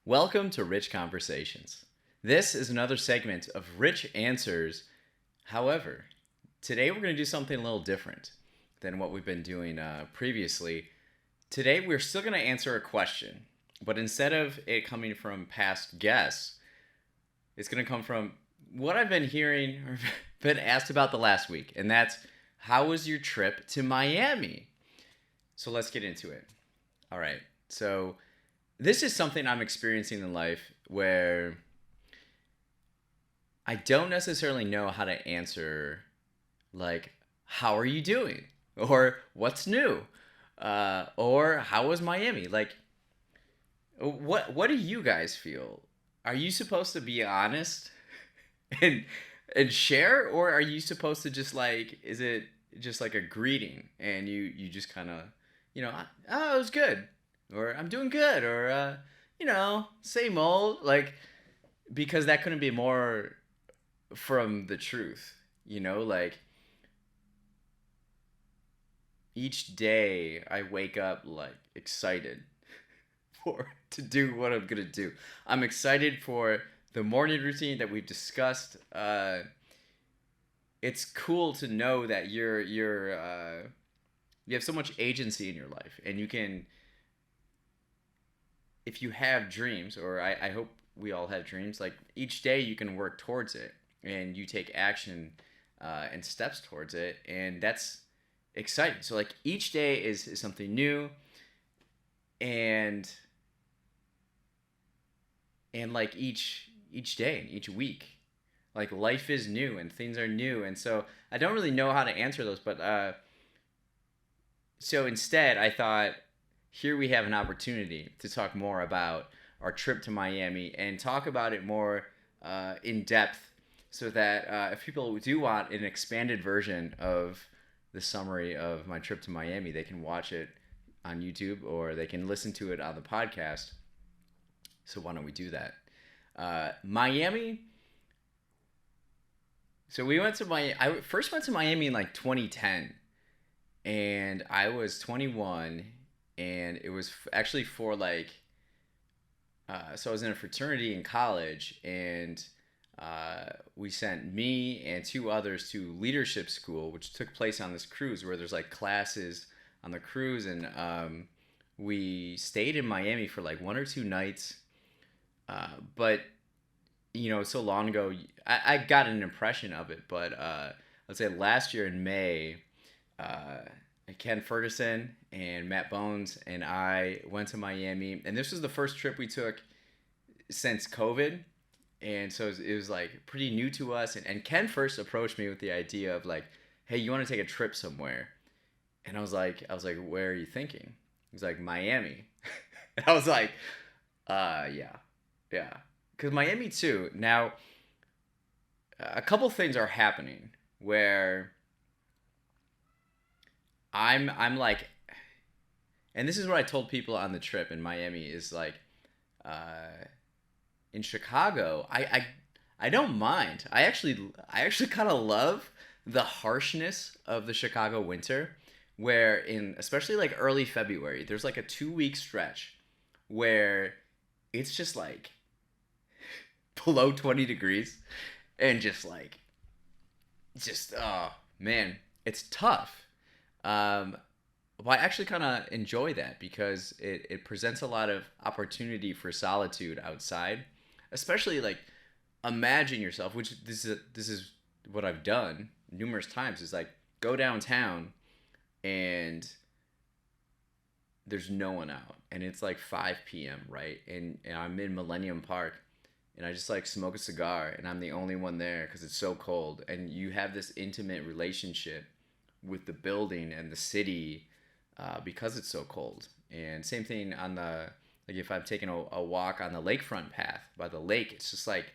Welcome to Rich Conversations. This is another segment of Rich Answers. However, today we're going to do something a little different than what we've been doing previously. Today we're still going to answer a question, but instead of it coming from past guests, it's going to come from what I've been hearing or been asked about the last week, and that's how was your trip to Miami? So let's get into it. All right. So this is something I'm experiencing in life where I don't necessarily know how to answer, like, how are you doing? Or what's new? Or how was Miami? Like, what do you guys feel? Are you supposed to be honest and and share, or are you supposed to just like, is it just like a greeting and you just kind of, oh, it was good, or I'm doing good, or same old, like, because that couldn't be more from the truth, like each day I wake up like excited for to do what I'm gonna do. I'm excited for the morning routine that we've discussed. It's cool to know that you have so much agency in your life, and you can, if you have dreams, or I hope we all have dreams, like each day you can work towards it and you take action and steps towards it, and that's exciting. So like each day is something new, and like each day and each week, like life is new and things are new, and so I don't really know how to answer those, but so instead I thought, here we have an opportunity to talk more about our trip to Miami and talk about it more in depth, so that if people do want an expanded version of the summary of my trip to Miami, they can watch it on YouTube or they can listen to it on the podcast. So why don't we do that? Miami. So we went to Miami. I first went to Miami in like 2010, and I was 21, and it was actually for like, so I was in a fraternity in college, and we sent me and two others to leadership school, which took place on this cruise where there's like classes on the cruise, and we stayed in Miami for like 1 or 2 nights. But so long ago, I got an impression of it. But let's say last year in May, uh, Ken Ferguson and Matt Bones and I went to Miami, and this was the first trip we took since COVID, and so it was like pretty new to us. And Ken first approached me with the idea of like, "Hey, you want to take a trip somewhere?" And I was like, "Where are you thinking?" He's like, "Miami," and I was like, yeah, yeah," because Miami too. Now, a couple things are happening where I'm like, and this is what I told people on the trip in Miami is like, uh, in Chicago, I don't mind. I actually kind of love the harshness of the Chicago winter, where in especially like early February, there's like a 2 week stretch where it's just like below 20 degrees, and just like, just oh man, it's tough. Um, well, I actually kind of enjoy that because it presents a lot of opportunity for solitude outside, especially like, imagine yourself, which this is what I've done numerous times, is like go downtown and there's no one out, and it's like 5 p.m., right, and I'm in Millennium Park, and I just like smoke a cigar, and I'm the only one there because it's so cold, and you have this intimate relationship with the building and the city, because it's so cold. And same thing on the, like if I'm taking a walk on the lakefront path by the lake, it's just like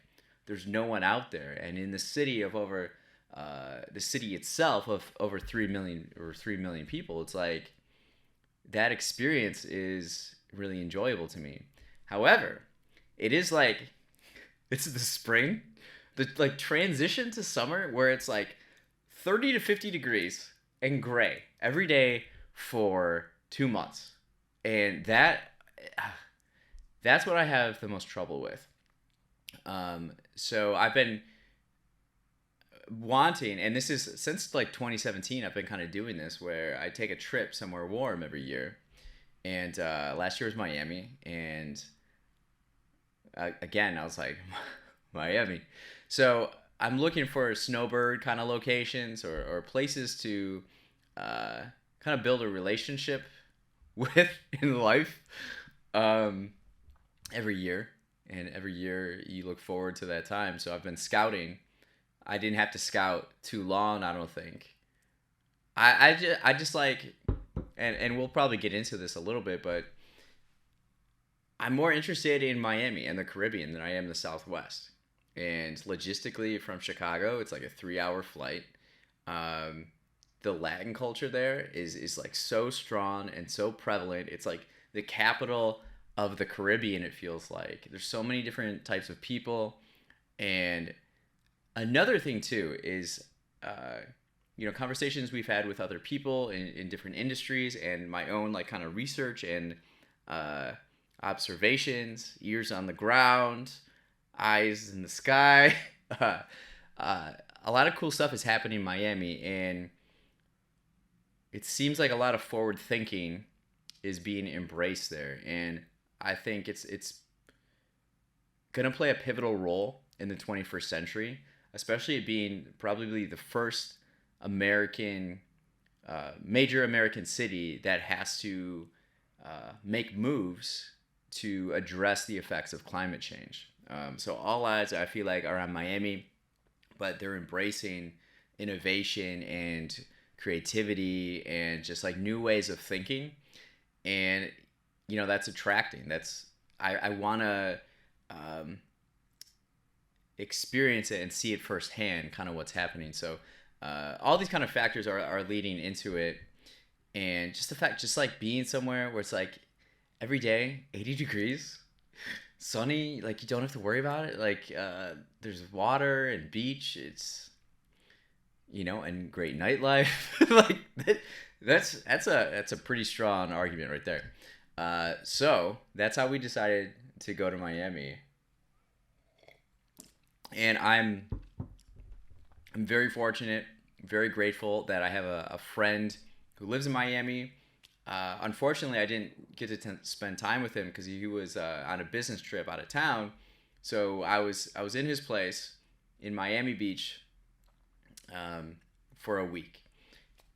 there's no one out there. And in the city of over, the city itself of over 3 million people, it's like that experience is really enjoyable to me. However, it is like, it's the spring, the like transition to summer where it's like 30 to 50 degrees and gray every day for 2 months. And that's what I have the most trouble with. So I've been wanting, and this is since like 2017, I've been kind of doing this where I take a trip somewhere warm every year. And last year was Miami, and again, I was like, Miami. So I'm looking for snowbird kind of locations or places to kind of build a relationship with in life um, every year. And every year you look forward to that time. So I've been scouting. I didn't have to scout too long, I don't think. I just like, and we'll probably get into this a little bit, but I'm more interested in Miami and the Caribbean than I am the Southwest. And logistically, from Chicago, it's like a 3 hour flight. Um, the Latin culture there is like so strong and so prevalent. It's like the capital of the Caribbean. It feels like there's so many different types of people, and another thing too is conversations we've had with other people in different industries, and my own like kind of research and uh, observations, ears on the ground, eyes in the sky. uh, a lot of cool stuff is happening in Miami, and it seems like a lot of forward thinking is being embraced there, and I think it's gonna play a pivotal role in the 21st century, especially it being probably the first American major American city that has to make moves to address the effects of climate change. So all eyes, I feel like, are on Miami, but they're embracing innovation and creativity and just like new ways of thinking, and that's attracting. I want to um, experience it and see it firsthand, kind of what's happening. So all these kind of factors are leading into it, and just the fact, just like being somewhere where it's like every day 80 degrees, sunny, like you don't have to worry about it. Like there's water and beach. It's and great nightlife. Like that's a pretty strong argument right there. So that's how we decided to go to Miami, and I'm very fortunate, very grateful that I have a friend who lives in Miami. Unfortunately, I didn't get to spend time with him because he was on a business trip out of town. So I was in his place in Miami Beach for a week,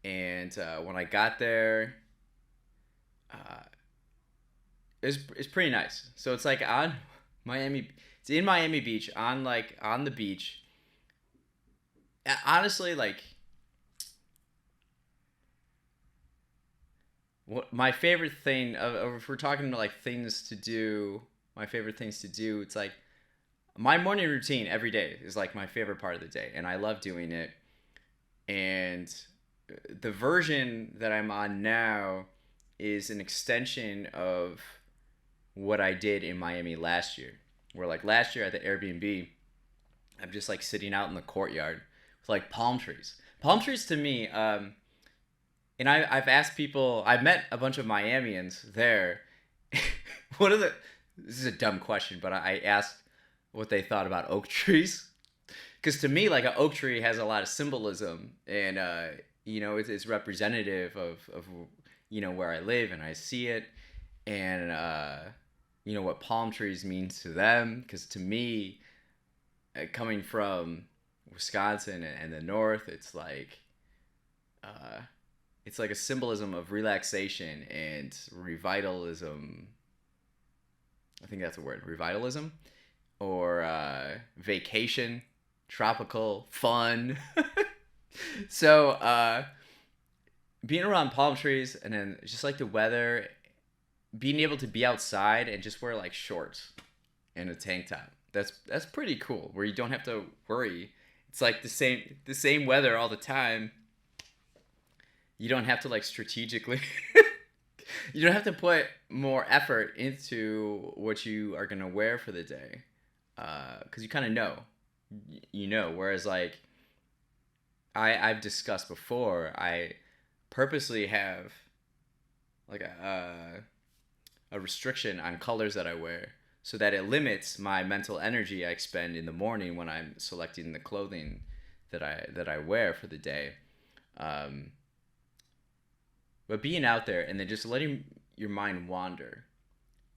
and when I got there, uh, it's pretty nice. So it's like on Miami, it's in Miami Beach on the beach. Honestly, like what my favorite thing of if we're talking about like things to do, my favorite things to do, it's like my morning routine every day is like my favorite part of the day, and I love doing it. And the version that I'm on now is an extension of what I did in Miami last year. Where like last year at the Airbnb, I'm just like sitting out in the courtyard with like palm trees. Palm trees to me, and I've asked people, I've met a bunch of Miamians there. What are the, this is a dumb question, but I asked what they thought about oak trees. Because to me, like an oak tree has a lot of symbolism, and it's representative of where I live, and I see it, and what palm trees means to them. Because to me, coming from Wisconsin and the north, uh, it's like a symbolism of relaxation and revitalism. I think that's a word, revitalism, or vacation, tropical fun. So being around palm trees, and then just like the weather, being able to be outside and just wear like shorts and a tank top. That's pretty cool. Where you don't have to worry. It's like the same weather all the time. You don't have to like strategically. You don't have to put more effort into what you are gonna wear for the day, because you kind of know. Whereas like I've discussed before, I purposely have like a restriction on colors that I wear. so that it limits my mental energy I expend in the morning when I'm selecting the clothing that I wear for the day. Um, but being out there and then just letting your mind wander.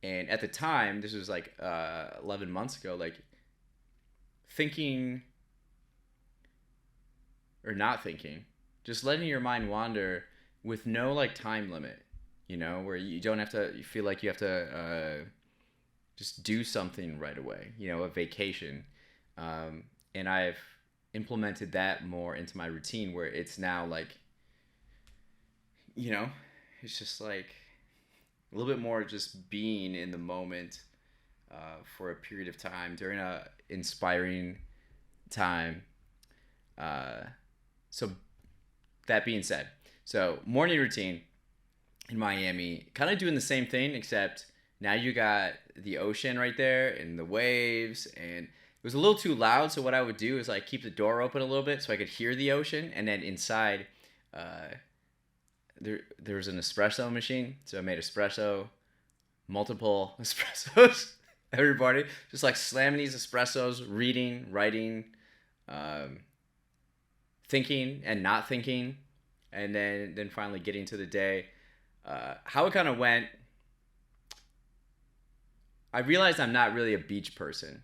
And at the time, this was like 11 months ago, like thinking or not thinking, just letting your mind wander with no like time limit, where you don't have to, you feel like you have to just do something right away, a vacation. And I've implemented that more into my routine where it's now like, it's just like a little bit more just being in the moment for a period of time during a inspiring time. So that being said, so morning routine in Miami, kind of doing the same thing, except now you got the ocean right there and the waves, and it was a little too loud. So what I would do is like keep the door open a little bit so I could hear the ocean, and then inside, there was an espresso machine, so I made espresso, multiple espressos. Everybody just like slamming these espressos, reading, writing, thinking and not thinking, and then finally getting to the day. How it kind of went, I realized I'm not really a beach person.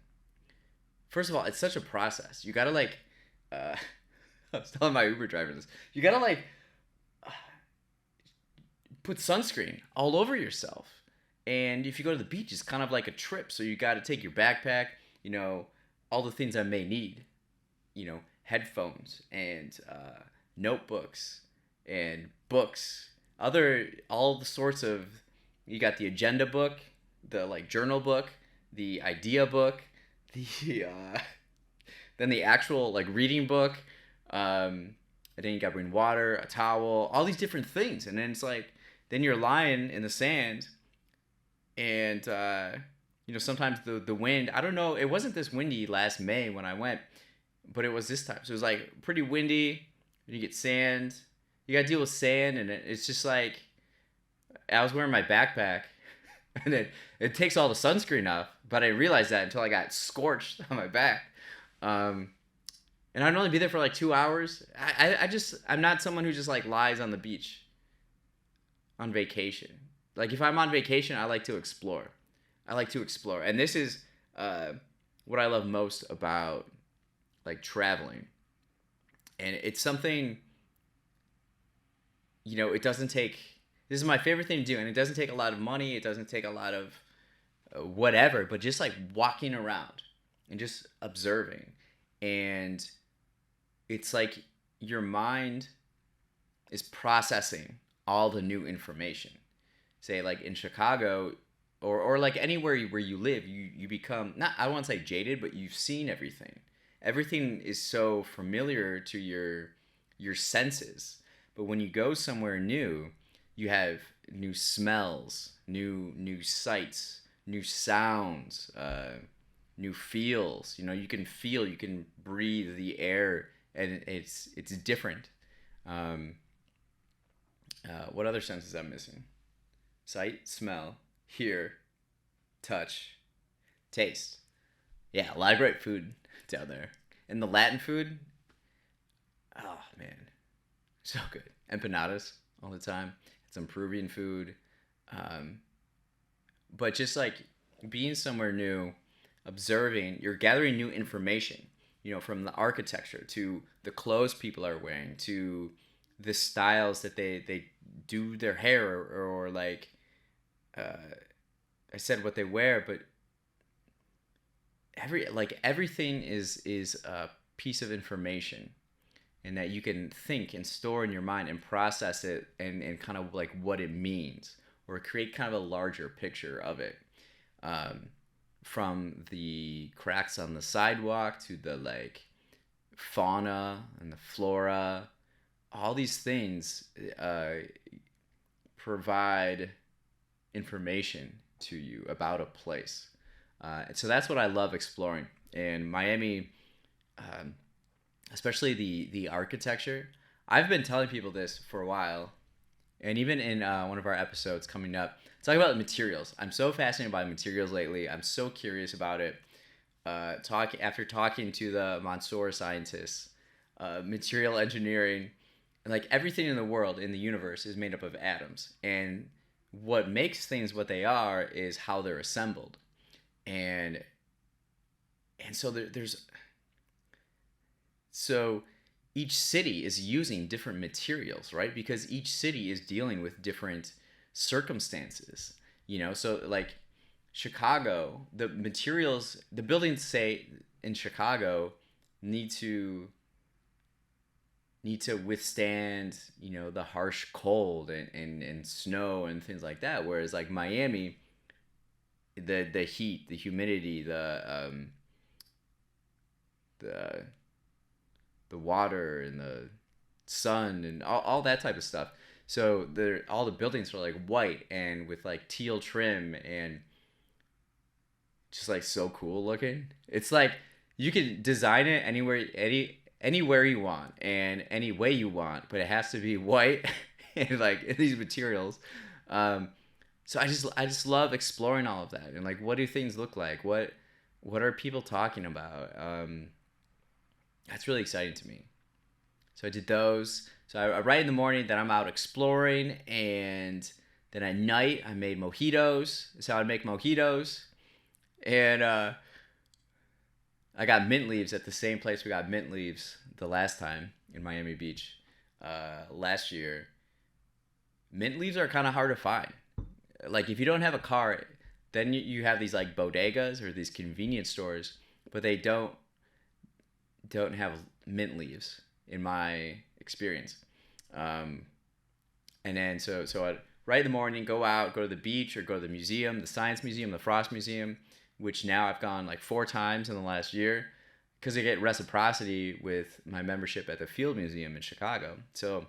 First of all, it's such a process. You gotta like, I was telling my Uber driver this. You gotta like put sunscreen all over yourself. And if you go to the beach, it's kind of like a trip. So you gotta take your backpack, all the things I may need, headphones and notebooks and books, all the sorts of, you got the agenda book, the like journal book, the idea book, the then the actual like reading book, and then you got to bring water, a towel, all these different things. And then it's like, then you're lying in the sand, and sometimes the wind, I don't know, it wasn't this windy last May when I went, but it was this time. So it was like pretty windy, and you get sand. You got to deal with sand, and it's just like, I was wearing my backpack, and it takes all the sunscreen off, but I didn't realize that until I got scorched on my back. And I'd only be there for like 2 hours. I'm not someone who just like lies on the beach on vacation. Like if I'm on vacation, I like to explore. And this is what I love most about like traveling. And it's something, it doesn't take, this is my favorite thing to do, and it doesn't take a lot of money, it doesn't take a lot of whatever, but just like walking around and just observing. And it's like your mind is processing all the new information. Say like in Chicago or like anywhere where you live, you become, not, I won't say jaded, but you've seen everything. Everything is so familiar to your senses. But when you go somewhere new, you have new smells, new sights, new sounds, new feels. You can breathe the air, and it's different. What other senses I'm missing? Sight, smell, hear, touch, taste. Yeah, a lot of great food down there. And the Latin food, oh man, so good. Empanadas all the time. Some Peruvian food. But just like being somewhere new, observing, you're gathering new information, from the architecture to the clothes people are wearing to the styles that they do their hair, or like, I said what they wear, but everything is a piece of information, and that you can think and store in your mind and process it, and kind of like what it means, or create kind of a larger picture of it, from the cracks on the sidewalk to the like fauna and the flora. All these things provide information to you about a place. So that's what I love exploring. And Miami, especially the architecture. I've been telling people this for a while, and even in one of our episodes coming up, talk about materials. I'm so fascinated by materials lately. I'm so curious about it. After talking to the Mansour scientists, material engineering, and like everything in the world in the universe is made up of atoms, and what makes things what they are is how they're assembled, and so there's so each city is using different materials, right? Because each city is dealing with different circumstances, So like Chicago, the materials, the buildings say in Chicago need to withstand, the harsh cold and snow and things like that. Whereas like Miami, the heat, the humidity, the the water and the sun and all that type of stuff. So all the buildings are like white and with like teal trim and just like so cool looking. It's like you can design it anywhere you want and any way you want, but it has to be white and like in these materials. So I just love exploring all of that and like what do things look like? What are people talking about? That's really exciting to me. So I did those. So I write in the morning, then I'm out exploring, and then at night I made mojitos. So I'd make mojitos, and I got mint leaves at the same place we got mint leaves the last time in Miami Beach last year. Mint leaves are kind of hard to find. Like if you don't have a car, then you have these like bodegas or these convenience stores, but they don't have mint leaves in my experience. And then so I'd right in the morning go to the beach or go to the museum, the Science Museum, the Frost Museum, which now I've gone like 4 times in the last year because I get reciprocity with my membership at the Field Museum in Chicago. So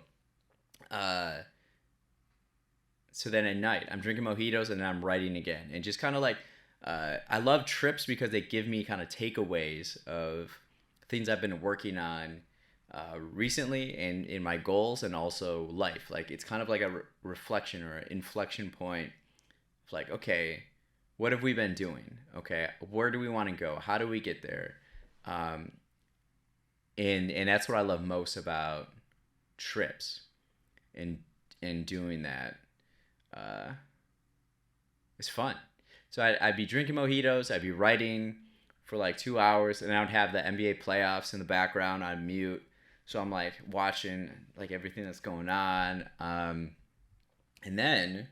then at night I'm drinking mojitos and then I'm writing again and just kind of like I love trips because they give me kind of takeaways of things I've been working on recently and in my goals and also life. Like it's kind of like a reflection or an inflection point of like, okay, what have we been doing? Okay, where do we want to go? How do we get there? And that's what I love most about trips and doing that. It's fun. So I'd be drinking mojitos, I'd be writing for like 2 hours, and I would have the NBA playoffs in the background on mute. So I'm like watching like everything that's going on. And then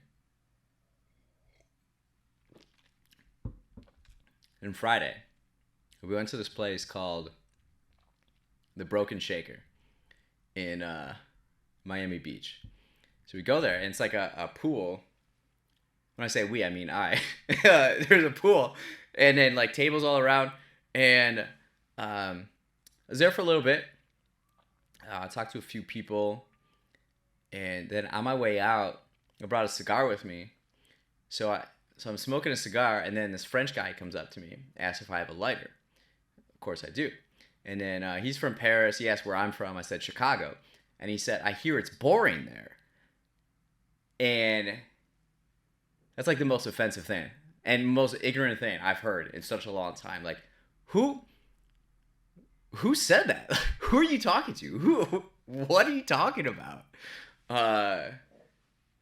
on Friday, we went to this place called the Broken Shaker in Miami Beach. So we go there, and it's like a pool. When I say we, I mean I. There's a pool, and then like tables all around, and I was there for a little bit. I talked to a few people, and then on my way out, I brought a cigar with me. So I'm smoking a cigar, and then this French guy comes up to me, asks if I have a lighter. Of course I do. And then he's from Paris. He asked where I'm from. I said Chicago, and he said, "I hear it's boring there." And that's like the most offensive thing and most ignorant thing I've heard in such a long time. Like, who said that? Who are you talking to? What are you talking about? And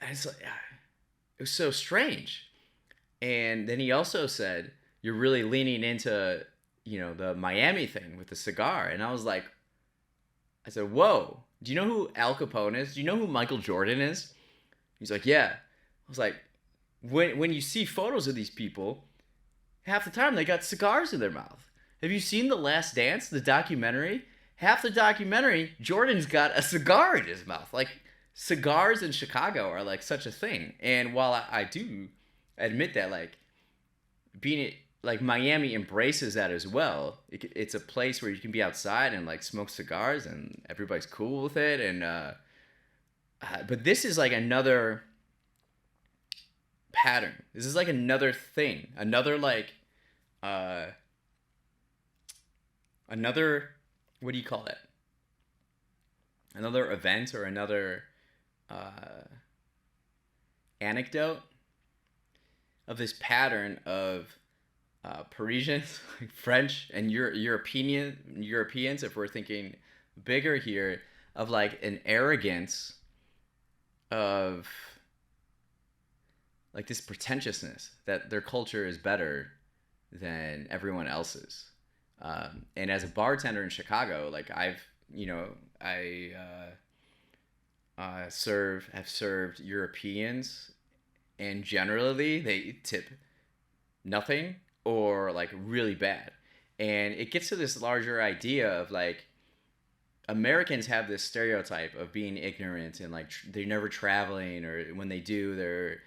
it's like, it was so strange. And then he also said, "You're really leaning into, the Miami thing with the cigar." And I said, "Whoa, do you know who Al Capone is? Do you know who Michael Jordan is?" He's like, "Yeah." I was like, when you see photos of these people, half the time they got cigars in their mouth. Have you seen The Last Dance, the documentary? Half the documentary, Jordan's got a cigar in his mouth. Like, cigars in Chicago are like such a thing. And while I do admit that, like, like Miami embraces that as well. It's a place where you can be outside and like smoke cigars and everybody's cool with it. And but this is like another pattern. This is like another thing, another like another, what do you call it, another event or another anecdote of this pattern of Parisians, like French, and Europeans, if we're thinking bigger here, of like an arrogance of like this pretentiousness that their culture is better than everyone else's. And as a bartender in Chicago, like I have served Europeans, and generally they tip nothing or like really bad. And it gets to this larger idea of like Americans have this stereotype of being ignorant and like they're never traveling, or when they do, they're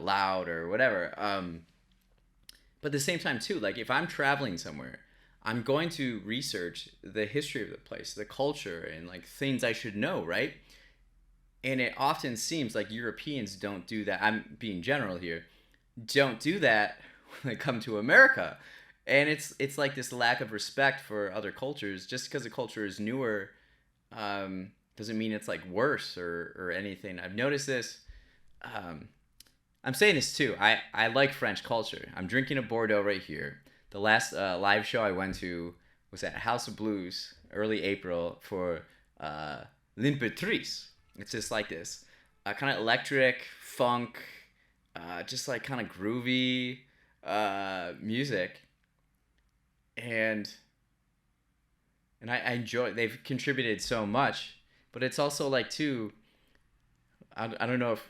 loud or whatever. But at the same time too, like if I'm traveling somewhere, I'm going to research the history of the place, the culture, and like things I should know, right? And it often seems like Europeans don't do that. I'm being general here. Don't do that when they come to America. And it's like this lack of respect for other cultures. Just because a culture is newer doesn't mean it's like worse or anything. I've noticed this. I'm saying this too. I like French culture. I'm drinking a Bordeaux right here. The last live show I went to was at House of Blues, early April, for L'Impératrice. It's just like this kind of electric funk, just like kind of groovy music, and I enjoy. They've contributed so much, but it's also like too. I don't know if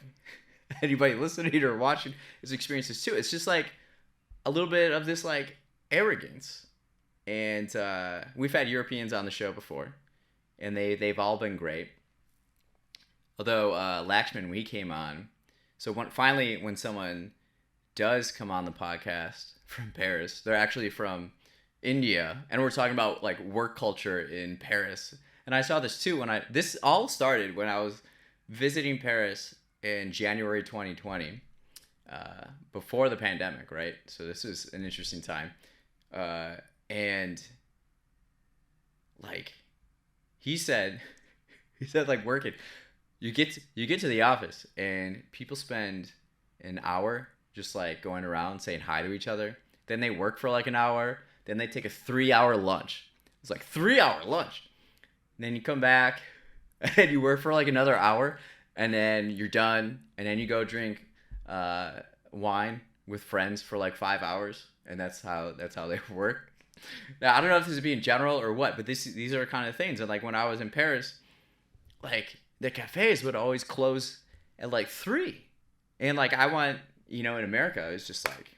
anybody listening or watching has experienced this too. It's just like a little bit of this like arrogance, and we've had Europeans on the show before, and they've all been great. Although Lakshman, when he came on, so when someone does come on the podcast from Paris, they're actually from India, and we're talking about like work culture in Paris. And I saw this too this all started when I was visiting Paris in January 2020, before the pandemic, right? So this is an interesting time, and like he said, like working. You get to the office and people spend an hour just like going around saying hi to each other. Then they work for like an hour. Then they take a 3-hour lunch. It's like 3-hour lunch. And then you come back and you work for like another hour, and then you're done. And then you go drink wine with friends for like 5 hours, and that's how they work. Now I don't know if this is being general or what, but these are kind of things. And like when I was in Paris, like the cafes would always close at like 3, and like I want, in America it's just like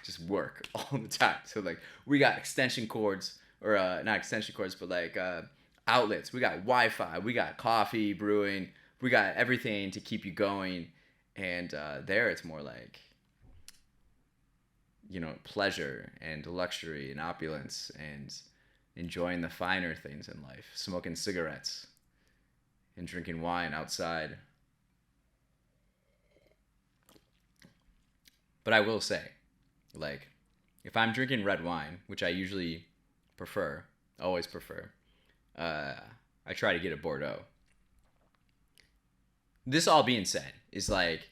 just work all the time. So like we got extension cords, or not extension cords, but like outlets. We got Wi-Fi, we got coffee brewing, we got everything to keep you going. And there it's more like pleasure and luxury and opulence and enjoying the finer things in life, smoking cigarettes and drinking wine outside. But I will say, like, if I'm drinking red wine, which I usually always prefer, I try to get a Bordeaux. This all being said, is like,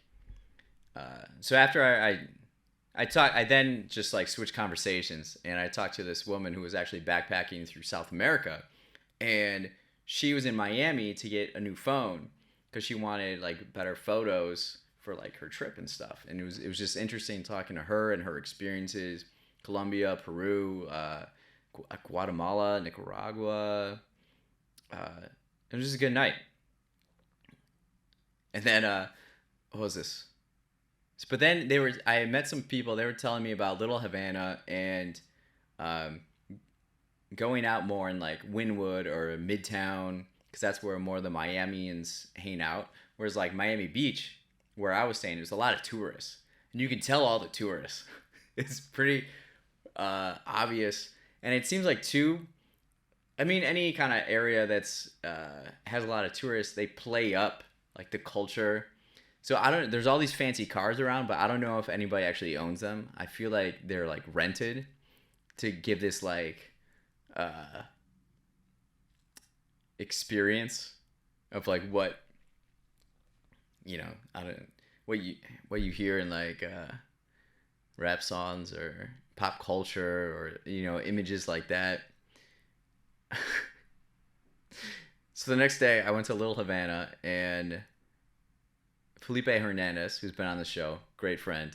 so after I then just like switched conversations, and I talked to this woman who was actually backpacking through South America, and she was in Miami to get a new phone because she wanted like better photos for like her trip and stuff. And it was just interesting talking to her and her experiences. Colombia, Peru, Guatemala, Nicaragua. It was just a good night. And then what was this? But then I met some people. They were telling me about Little Havana and going out more in like Wynwood or Midtown, because that's where more of the Miamians hang out. Whereas like Miami Beach, where I was staying, there's a lot of tourists, and you can tell all the tourists. It's pretty obvious, and it seems like too. I mean, any kind of area that's has a lot of tourists, they play up like the culture. So there's all these fancy cars around, but I don't know if anybody actually owns them. I feel like they're like rented to give this like experience of like what what you hear in like rap songs or pop culture or images like that. So the next day I went to Little Havana, and Felipe Hernandez, who's been on the show, great friend,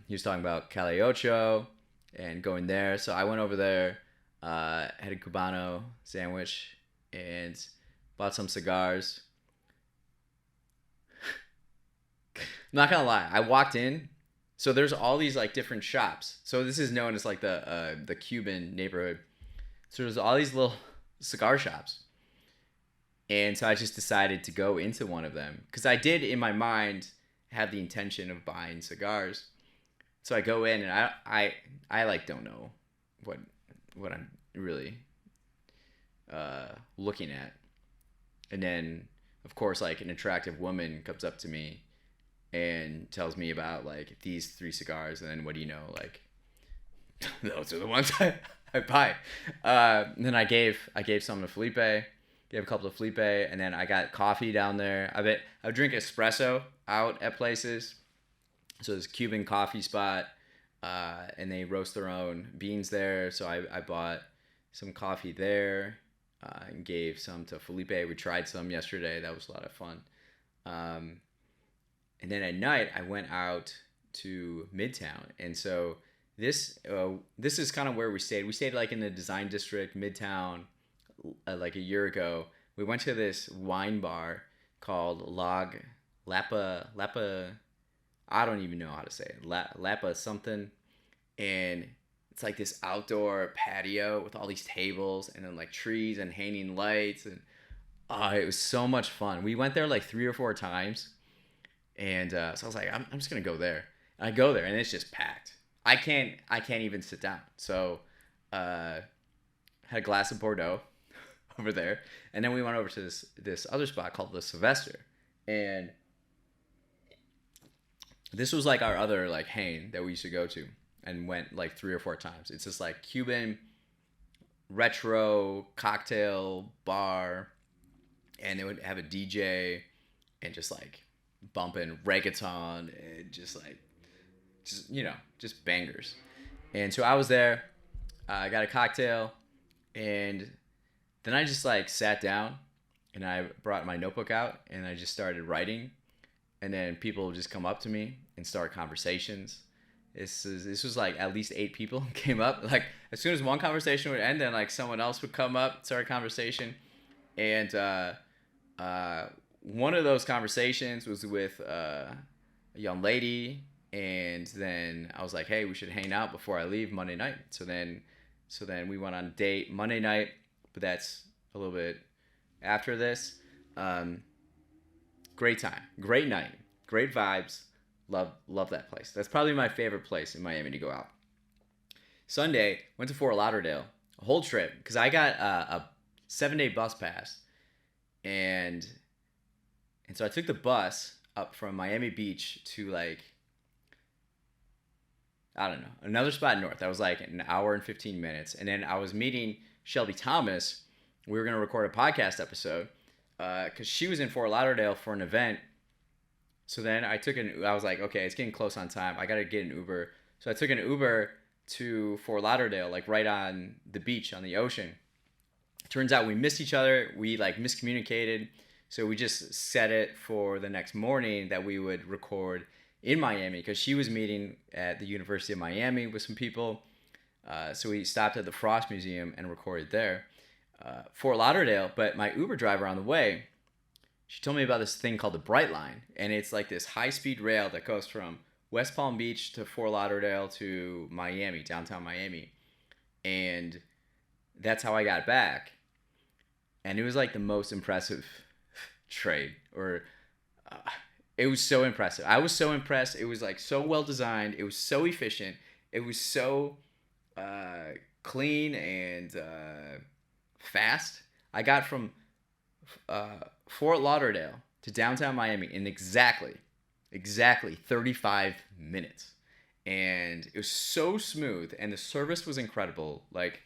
he was talking about Calle Ocho and going there. So I went over there, had a Cubano sandwich, and bought some cigars. I'm not gonna lie, I walked in, so there's all these like different shops. So this is known as like the Cuban neighborhood. So there's all these little cigar shops, and so I just decided to go into one of them because I did in my mind have the intention of buying cigars. So I go in, and I like don't know what I'm really looking at, and then of course like an attractive woman comes up to me and tells me about like these 3 cigars, and then what do you know, like those are the ones I buy. And then I gave some to Felipe, gave a couple to Felipe, and then I got coffee down there. I would drink espresso out at places. So there's a Cuban coffee spot, and they roast their own beans there. So I bought some coffee there, and gave some to Felipe. We tried some yesterday. That was a lot of fun. And then at night I went out to Midtown, and so this is kind of where we stayed. We stayed like in the Design District, Midtown, like a year ago. We went to this wine bar called Lapa. I don't even know how to say it. Lapa something, and it's like this outdoor patio with all these tables and then like trees and hanging lights, and it was so much fun. We went there like 3 or 4 times, and so I was like, I'm just gonna go there. And I go there, and it's just packed. I can't even sit down. So, had a glass of Bordeaux over there, and then we went over to this other spot called the Sylvester, and this was like our other like hang that we used to go to, and went like 3 or 4 times. It's this like Cuban retro cocktail bar, and they would have a DJ and just like bumping reggaeton and just bangers. And so I was there, I got a cocktail, and then I just like sat down, and I brought my notebook out, and I just started writing, and then people would just come up to me and start conversations. This was like at least 8 people came up. Like as soon as one conversation would end, then like someone else would come up, start a conversation, and one of those conversations was with a young lady, and then I was like, hey, we should hang out before I leave Monday night. So then we went on a date Monday night, but that's a little bit after this. Great time, great night, great vibes. Love that place. That's probably my favorite place in Miami to go out. Sunday, went to Fort Lauderdale, a whole trip, because I got a 7-day bus pass, and so I took the bus up from Miami Beach to like, I don't know, another spot north. That was like an hour and 15 minutes. And then I was meeting Shelby Thomas. We were going to record a podcast episode because she was in Fort Lauderdale for an event. So then I was like, okay, it's getting close on time. I got to get an Uber. So I took an Uber to Fort Lauderdale, like right on the beach, on the ocean. Turns out we missed each other. We like miscommunicated. So we just set it for the next morning that we would record in Miami, because she was meeting at the University of Miami with some people. So we stopped at the Frost Museum and recorded there. Fort Lauderdale, but my Uber driver on the way, she told me about this thing called the Bright Line, and it's like this high-speed rail that goes from West Palm Beach to Fort Lauderdale to Miami, downtown Miami, and that's how I got back. And it was like the most impressive trade, or it was so impressive. I was so impressed. It was like so well designed. It was so efficient. It was so clean and fast. I got from Fort Lauderdale to downtown Miami in exactly 35 minutes. And it was so smooth, and the service was incredible. Like,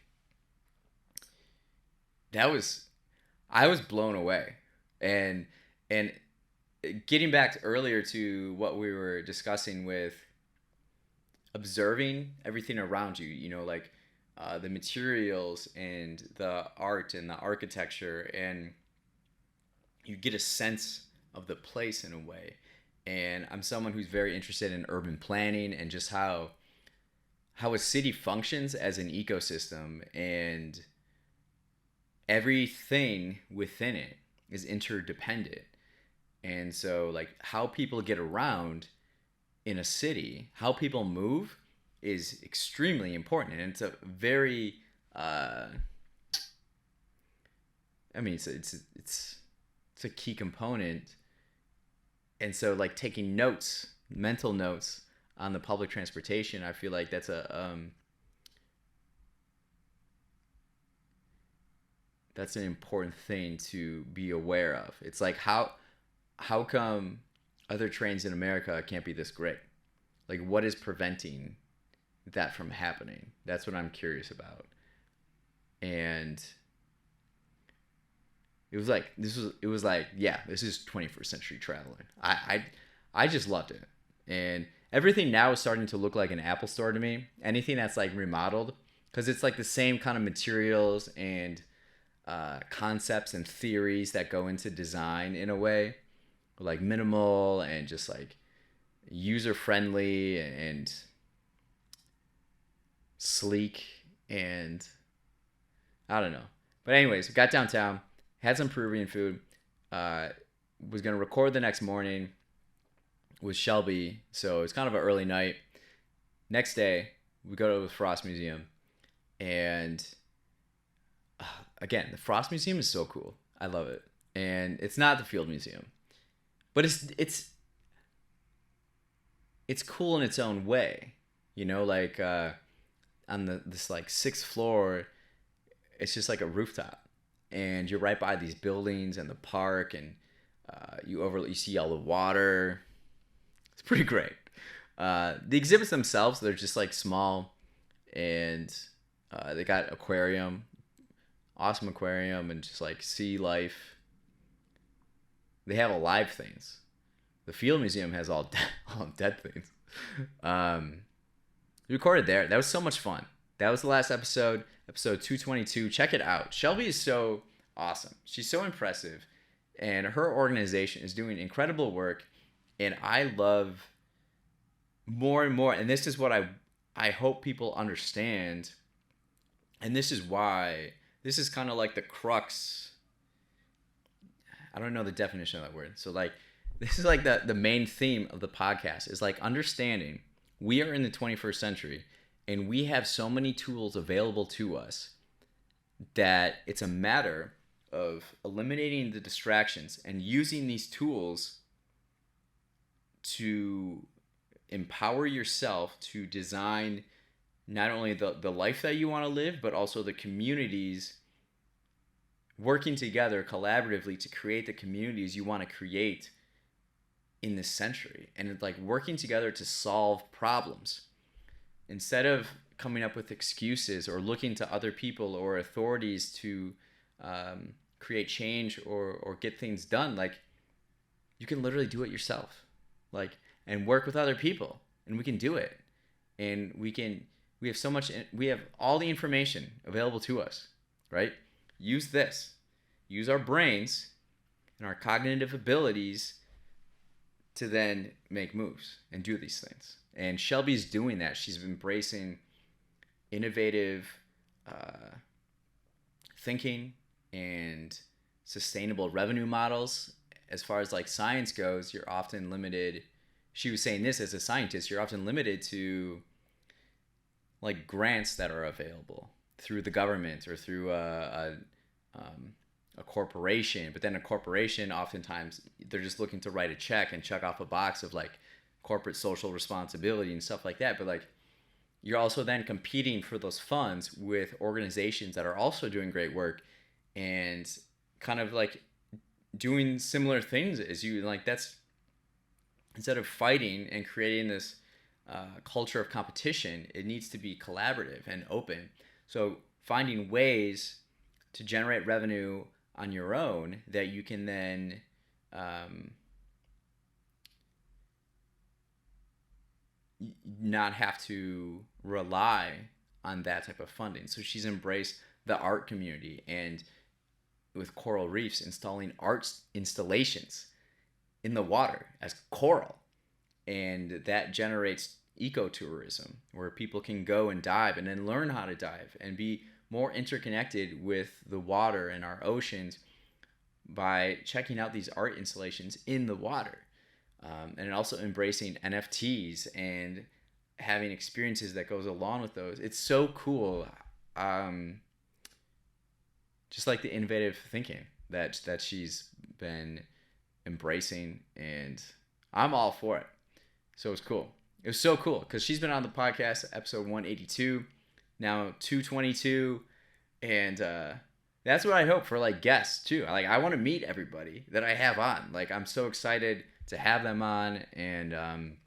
I was blown away. And getting back earlier to what we were discussing with observing everything around you, like the materials and the art and the architecture, and you get a sense of the place in a way. And I'm someone who's very interested in urban planning and just how a city functions as an ecosystem, and everything within it is interdependent. And so like how people get around in a city, how people move is extremely important, and it's a very I mean it's a key component. And so like taking notes, mental notes on the public transportation, I feel like that's an important thing to be aware of. It's like how come other trains in America can't be this great? Like what is preventing that from happening? That's what I'm curious about. And it was like, yeah, this is 21st century traveling. I just loved it. And everything now is starting to look like an Apple store to me. Anything that's like remodeled, because it's like the same kind of materials and concepts and theories that go into design in a way, like minimal and just like user friendly and sleek, and I don't know. But anyways, we got downtown, had some Peruvian food. Uh, was gonna record the next morning with Shelby, so it's kind of an early night. Next day, we go to the Frost Museum, and again, the Frost Museum is so cool. I love it, and it's not the Field Museum, but it's cool in its own way. Like on this like sixth floor, it's just like a rooftop, and you're right by these buildings and the park, and you see all the water. It's pretty great. The exhibits themselves, they're just like small, and they got aquarium, awesome aquarium, and just like sea life. They have alive things. The Field Museum has all dead things. We recorded there. That was so much fun. That was the last episode, episode 222. Check it out. Shelby is so awesome. She's so impressive, and her organization is doing incredible work. And I love more and more. And this is what I hope people understand. And this is why this is kind of like the crux. I don't know the definition of that word. So like this is like the main theme of the podcast is like understanding we are in the 21st century, and we have so many tools available to us that it's a matter of eliminating the distractions and using these tools to empower yourself to design not only the life that you want to live, but also the communities, working together collaboratively to create the communities you want to create in this century. And it's like working together to solve problems instead of coming up with excuses or looking to other people or authorities to create change or get things done. Like you can literally do it yourself, like, and work with other people, and we can do it. And we have so much, we have all the information available to us, right? Use our brains and our cognitive abilities to then make moves and do these things. And Shelby's doing that. She's embracing innovative thinking and sustainable revenue models. As far as like science goes, you're often limited. She was saying this as a scientist, you're often limited to like grants that are available through the government or through a corporation. But then a corporation, oftentimes they're just looking to write a check and check off a box of like corporate social responsibility and stuff like that. But like you're also then competing for those funds with organizations that are also doing great work and kind of like doing similar things as you. Like that's, instead of fighting and creating this culture of competition, it needs to be collaborative and open. So finding ways to generate revenue on your own that you can then not have to rely on that type of funding. So she's embraced the art community, and with coral reefs, installing art installations in the water as coral, and that generates ecotourism where people can go and dive and then learn how to dive and be more interconnected with the water and our oceans by checking out these art installations in the water. And also embracing NFTs and having experiences that goes along with those. It's so cool. Just like the innovative thinking that she's been embracing, and I'm all for it. So it's cool. It was so cool because she's been on the podcast, episode 182, now 222, and that's what I hope for, like, guests too. Like, I want to meet everybody that I have on. Like, I'm so excited to have them on, and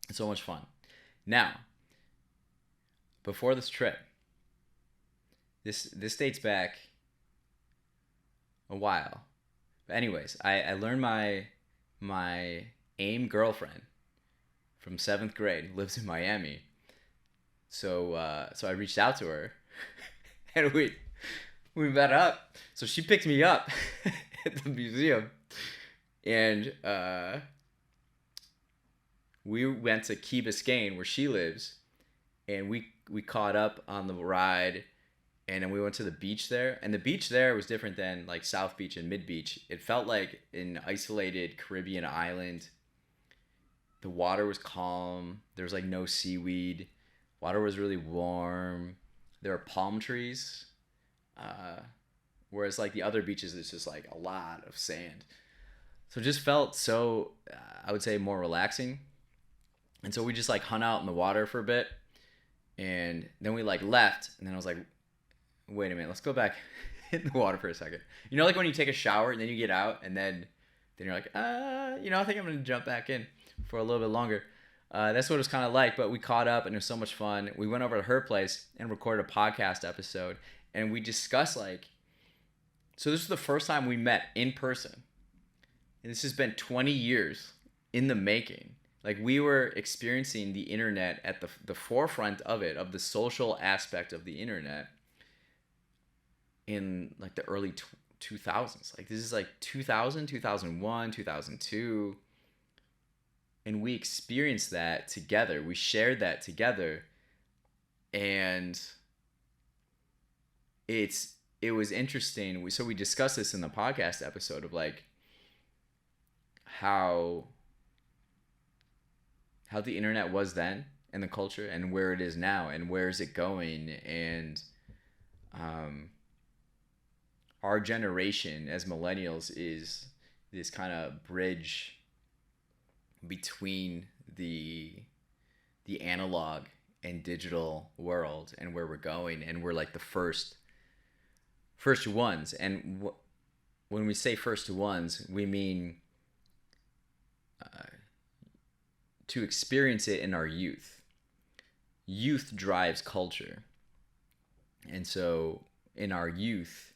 it's so much fun. Now, before this trip, this dates back a while. But anyways, I learned my AIM girlfriend from 7th grade lives in Miami. So I reached out to her, and we met up. So she picked me up at the museum, and we went to Key Biscayne, where she lives, and we caught up on the ride, and then we went to the beach there. And the beach there was different than, like, South Beach and Mid Beach. It felt like an isolated Caribbean island. The water was calm. There was, like, no seaweed. Water was really warm. There were palm trees. Whereas, like, the other beaches, it's just, like, a lot of sand. So it just felt so, I would say, more relaxing. And so we just, like, hung out in the water for a bit. And then we, like, left. And then I was like, wait a minute, let's go back in the water for a second. You know, like when you take a shower and then you get out, and then you're like, I think I'm going to jump back in for a little bit longer. That's what it was kind of like. But we caught up, and it was so much fun. We went over to her place and recorded a podcast episode. And we discussed, like, so this was the first time we met in person. And this has been 20 years in the making. Like, we were experiencing the internet at the forefront of it, of the social aspect of the internet, in, like, the early 2000s. Like, this is like 2000, 2001, 2002. And we experienced that together. We shared that together. And it was interesting. So we discussed this in the podcast episode of, like, how the internet was then, and the culture, and where it is now, and where is it going. And our generation as millennials is this kind of bridge between the analog and digital world, and where we're going, and we're, like, the first ones. And when we say first ones, we mean to experience it in our youth. Youth drives culture. And so in our youth,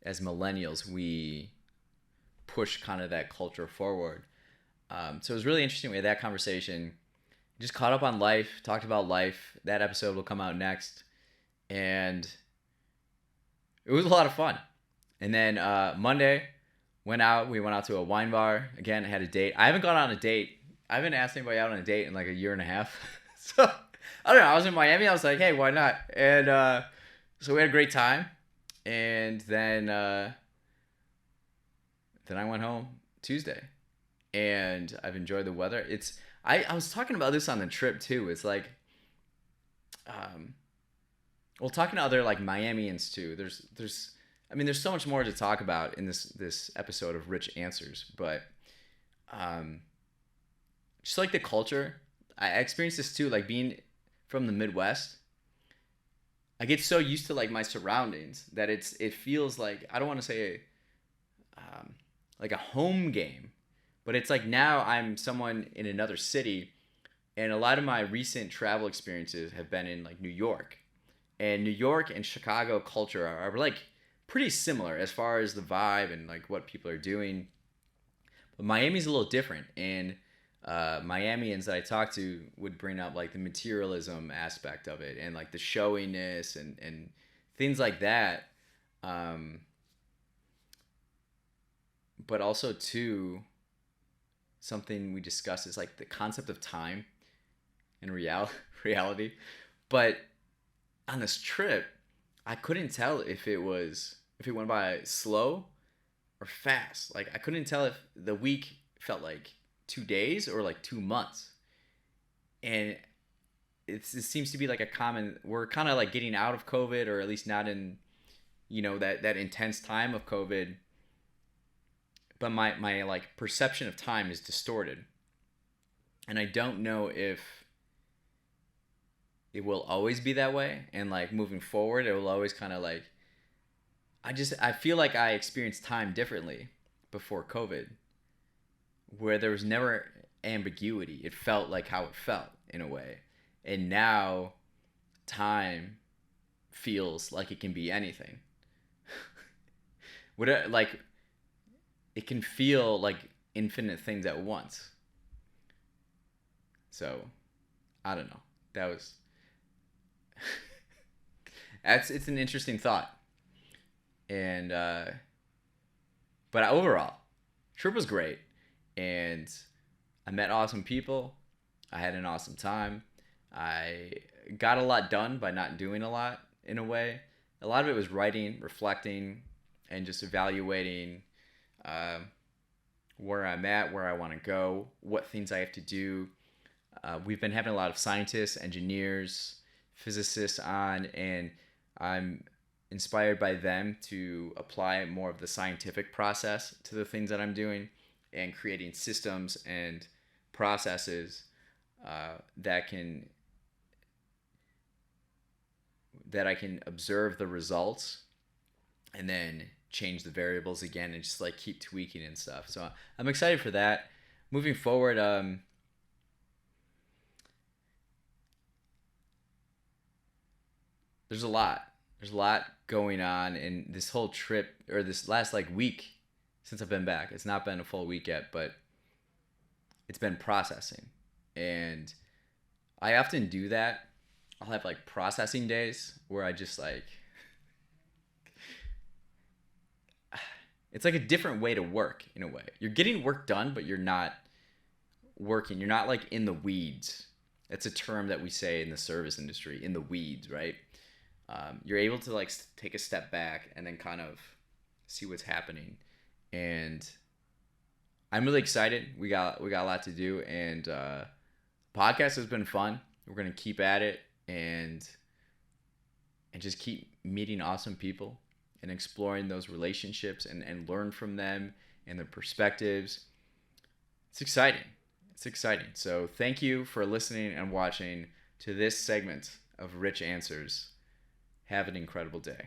as millennials, we push kind of that culture forward. So it was really interesting. We had that conversation, just caught up on life, talked about life. That episode will come out next. And it was a lot of fun. And then Monday, we went out to a wine bar. Again, I had a date. I haven't gone on a date. I haven't asked anybody out on a date in, like, a year and a half. So, I don't know. I was in Miami. I was like, hey, why not? And so we had a great time. And then I went home Tuesday. And I've enjoyed the weather. I was talking about this on the trip too. It's like, talking to other, like, Miamians too. There's so much more to talk about in this episode of Rich Answers, but just, like, the culture, I experienced this too, like, being from the Midwest. I get so used to, like, my surroundings that it feels like, I don't want to say like a home game, but it's like now I'm someone in another city, and a lot of my recent travel experiences have been in, like, New York. And New York and Chicago culture are like pretty similar as far as the vibe and, like, what people are doing. But Miami's a little different, and Miamians that I talked to would bring up like the materialism aspect of it and like the showiness and things like that. Um, but also too, something we discussed is like the concept of time and reality. But on this trip, I couldn't tell if it went by slow or fast. Like I couldn't tell if the week felt like 2 days or like 2 months. And it seems to be like a common. We're kind of like getting out of COVID, or at least not in that intense time of COVID. But my like perception of time is distorted, and I don't know if it will always be that way. And like moving forward, it will always kind of like I feel like I experienced time differently before COVID, where there was never ambiguity. It felt like how it felt in a way. And now time feels like it can be anything. Like it can feel like infinite things at once. So, I don't know. That was it's an interesting thought. And but overall, trip was great, and I met awesome people. I had an awesome time. I got a lot done by not doing a lot in a way. A lot of it was writing, reflecting, and just evaluating uh, where I'm at, where I want to go, what things I have to do. We've been having a lot of scientists, engineers, physicists on, and I'm inspired by them to apply more of the scientific process to the things that I'm doing and creating systems and processes that can that I can observe the results and then change the variables again and just like keep tweaking and stuff. So I'm excited for that. Moving forward, there's a lot. There's a lot going on in this whole trip or this last like week since I've been back. It's not been a full week yet, but it's been processing. And I often do that. I'll have like processing days where I just like it's like a different way to work in a way. You're getting work done, but you're not working. You're not like in the weeds. That's a term that we say in the service industry, in the weeds, right? You're able to like take a step back and then kind of see what's happening. And I'm really excited. We got a lot to do, and podcast has been fun. We're gonna keep at it and just keep meeting awesome people and exploring those relationships and learn from them and their perspectives. It's exciting. It's exciting. So thank you for listening and watching to this segment of Rich Answers. Have an incredible day.